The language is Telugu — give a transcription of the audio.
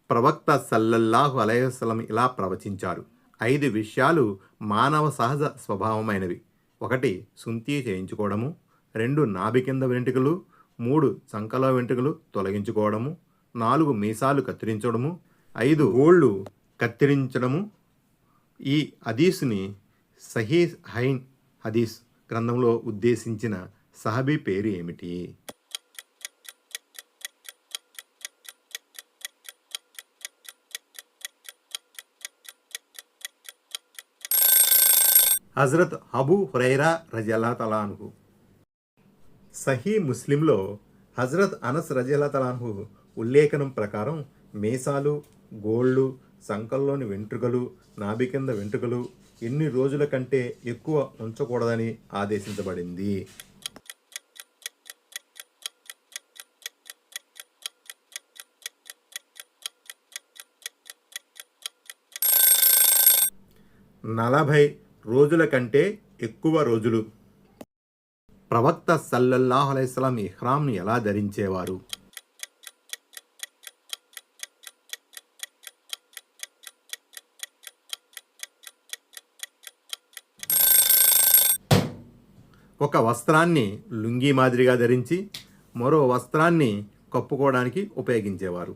ప్రవక్త సల్లల్లాహు అలైహి వసల్లం ఇలా ప్రవచించారు. 5 విషయాలు మానవ సహజ స్వభావమైనవి. 1 సుంతి చేయించుకోవడము, 2 నాభి కింద వెంట్రుకలు, 3 చంకలో వెంట్రుకలు తొలగించుకోవడము, 4 మీసాలు కత్తిరించడము, 5 గోళ్ళు కత్తిరించడము. ఈ హదీస్ని సహీహైన్ హదీస్ గ్రంథంలో ఉద్దేశించిన సహబీ పేరు ఏమిటి? హజరత్ అబూ హురైరా రజియల్లాహు తఆలా అన్హు. సహీ ముస్లింలో హజరత్ అనస్ రజియల్లాహు తఆలా అన్హు ఉల్లేఖనం ప్రకారం మీసాలు, గోళ్ళు, సంకల్లోని వెంట్రుకలు, నాభి కింద వెంట్రుకలు ఎన్ని రోజుల కంటే ఎక్కువ ఉంచకూడదని ఆదేశించబడింది. నలభై రోజుల కంటే ఎక్కువ రోజులు. ప్రవక్త సల్లల్లాహు అలైహి వసల్లం ఇహ్రాంను ఎలా ధరించేవారు? ఒక వస్త్రాన్ని లుంగీ మాదిరిగా ధరించి మరో వస్త్రాన్ని కప్పుకోవడానికి ఉపయోగించేవారు.